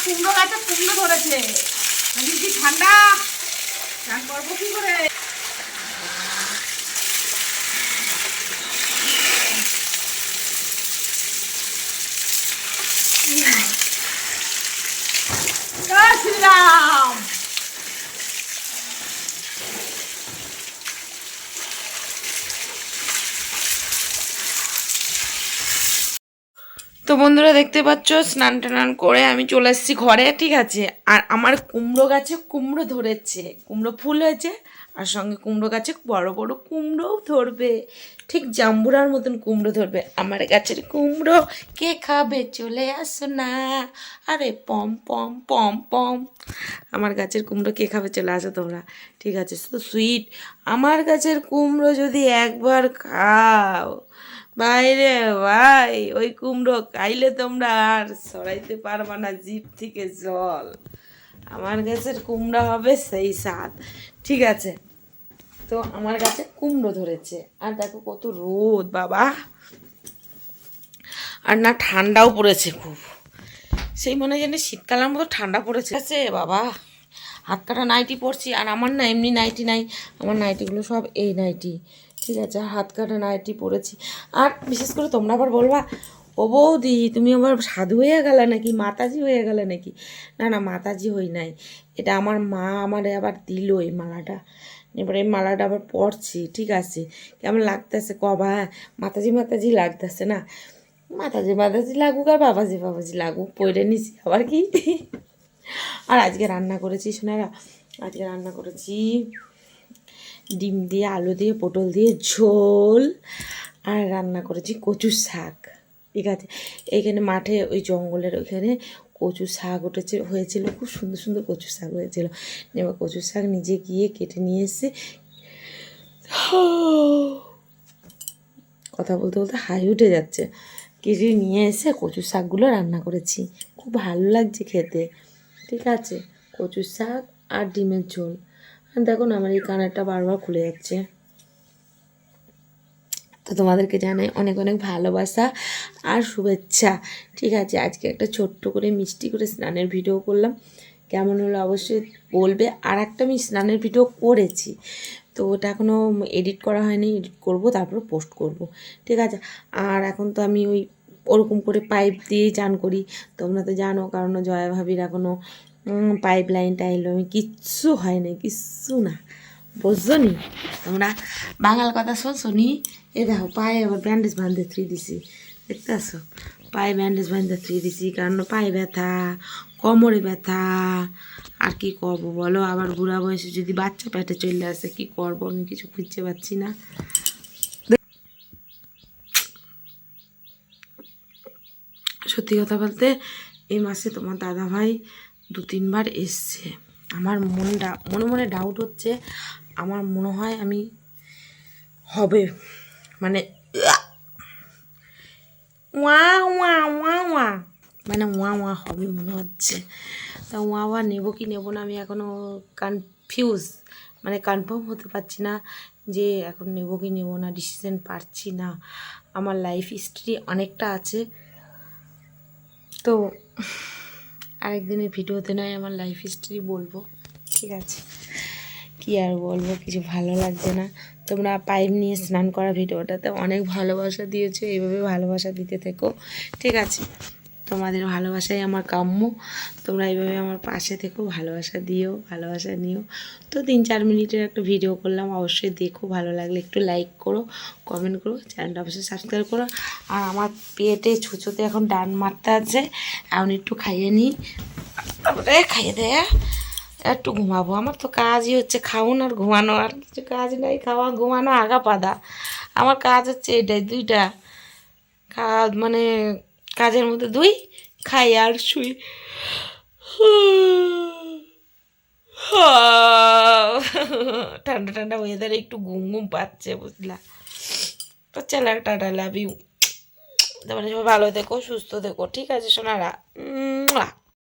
কুমড়ো গাছে কুমড়ো ধরেছে। আমি কি ঠান্ডা চান করবো কি করে? শ্রীরাম। তো বন্ধুরা দেখতে পাচ্ছ স্নান টান করে আমি চলে এসেছি ঘরে, ঠিক আছে। আর আমার কুমড়ো গাছে কুমড়ো ধরেছে, কুমড়ো ফুল হয়েছে, আর সঙ্গে কুমড়ো গাছে বড় বড় কুমড়োও ধরবে, ঠিক জাম্বুরার মতন কুমড়ো ধরবে। আমার গাছের কুমড়ো কে খাবে চলে আসো না, আরে পম পম পম পম। আমার গাছের কুমড়ো কে খাবে চলে আসো তোমরা, ঠিক আছে। তো সুইট, আমার গাছের কুমড়ো যদি একবার খাও বাইরে ভাই, ওই কুমড়ো খাইলে তোমরা আর সরাইতে পারবা না জিভ থেকে জল। আমার গাছের কুমড়ো হবে সেই স্বাদ, ঠিক আছে। তো আমার গাছে কুমড়ো ধরেছে, আর দেখো কত রোদ বাবা, আর না ঠান্ডাও পড়েছে খুব, সেই মনে হয় যেন শীতকালের মতো ঠান্ডা পড়েছে আছে বাবা। হাত কাটা নাইটি পরছি, আর আমার না এমনি নাইটি নাই, আমার নাইটিগুলো সব এই নাইটি, ঠিক আছে। হাত কাটা নাইটি পরেছি। আর বিশেষ করে তোমরা আবার বলবা, ও বৌদি তুমি আবার সাধু হয়ে গেলে নাকি, মাতাজি হয়ে গেলে নাকি? না না, মাতাজি হই নাই, এটা আমার মা আমারে আবার দিল এই মালাটা, এবার এই মালাটা আবার পরছি, ঠিক আছে। কেমন লাগতেছে কবা? মাতাজি মাতাজি লাগতেছে না? মাতাজি মাতাজি লাগুক আর বাবাজি বাবাজি লাগুক, পরে নিছি আবার কি। আর আজকে রান্না করেছি শোনারা, আজকে রান্না করেছি ডিম দিয়ে আলু দিয়ে পটল দিয়ে ঝোল, আর রান্না করেছি কচুর শাক, ঠিক আছে। এইখানে মাঠে ওই জঙ্গলের ওইখানে কচুর শাক হয়েছিল, খুব সুন্দর সুন্দর কচুর শাক হয়েছিল। এবার কচুর শাক নিজে গিয়ে কেটে নিয়ে এসে, কথা বলতে বলতে হাই উঠে যাচ্ছে, কেটে নিয়ে এসে কচুর শাকগুলো রান্না করেছি, খুব ভালো লাগছে খেতে, ঠিক আছে। কচুর শাক আর ডিমের ঝোল। আর দেখো না আমার এই কানেরটা বারবার খুলে যাচ্ছে। তো তোমাদেরকে জানাই অনেক অনেক ভালোবাসা আর শুভেচ্ছা, ঠিক আছে। আজকে একটা ছোট্ট করে মিষ্টি করে স্নানের ভিডিও করলাম, কেমন হলো অবশ্যই বলবে। আর একটা আমি স্নানের ভিডিও করেছি, তো ওটা এখনও এডিট করা হয়নি, এডিট করব তারপর পোস্ট করব, ঠিক আছে। আর এখন তো আমি ওরকম করে পাইপ দিয়েই চান করি, তোমরা তো জানো, কারণ জয়া ভাবির এখনও পাইপ লাইন টাইল কিচ্ছু হয়নি, কিচ্ছু না, বুঝছো নি তোমরা? বাঙাল কথা শোনছো নি? এ দেখো পায়ে আবার ব্যান্ডেজ বাঁধতে থ্রি দিছি, দেখতে আসো, পায়ে ব্যান্ডেজ বাঁধতে থ্রি দিছি, কারণ পায়ে ব্যথা, কোমরে ব্যথা, আর কি করব বলো? আবার বুড়া বয়সে যদি বাচ্চা পেটে চলে আসে কি করব? আমি কিছু খুঁজতে পারছি না। সত্যি কথা বলতে এই মাসে তোমার দাদা ভাই 2-3 বার এসছে। আমার মনে মনে ডাউট হচ্ছে, আমার মনে হয় আমি হবে, মানে ওয়া ওয়া ওয়া ওয়া, মানে ওয়া ওয়া হবে মনে হচ্ছে। তা ওয়া ওয়া নেবো কি নেবো না আমি এখনও কনফিউজ, মানে কনফার্ম হতে পারছি না যে এখন নেবো কি নেবো না, ডিসিশন পারছি না। আমার লাইফ হিস্ট্রি অনেকটা আছে, তো আরেকদিনের ভিডিওতে নয় আমার লাইফ হিস্ট্রি বলবো, ঠিক আছে। কি আর বলবো, কিছু ভালো লাগছে না। তোমরা পাইপ নিয়ে স্নান করা ভিডিওটাতে অনেক ভালোবাসা দিয়েছো, এইভাবে ভালোবাসা দিতে থেকো, ঠিক আছে। তোমাদের ভালোবাসাই আমার কাম্য, তোমরা এইভাবে আমার পাশে থেকো, ভালোবাসা দিও, ভালোবাসা নিও। তো 3-4 মিনিটের একটা ভিডিও করলাম, অবশ্যই দেখো, ভালো লাগলে একটু লাইক করো, কমেন্ট করো, চ্যানেলটা অবশ্যই সাবস্ক্রাইব করো। আর আমার পেটে ছুঁচোতে এখন ডান মারতে আছে, এখন একটু খাইয়ে নিই, তারপরে খাইয়ে দেয় একটু ঘুমাবো। আমার তো কাজই হচ্ছে খাওয়ানো আর ঘুমানো, আর কিছু কাজ নাই, খাওয়া ঘুমানো আগা পাদা, আমার কাজ হচ্ছে এটাই, দুইটা কাজ, মানে কাজের মধ্যে দুই, খাই আর শুই। ঠান্ডা ঠান্ডা ওয়েদারে একটু ঘুম ঘুম পাচ্ছে, বুঝলা? তো চলো, টাটা, লাভ ইউ। তারপরে সবাই ভালো থেকো, সুস্থ থেকো, ঠিক আছে সোনারা।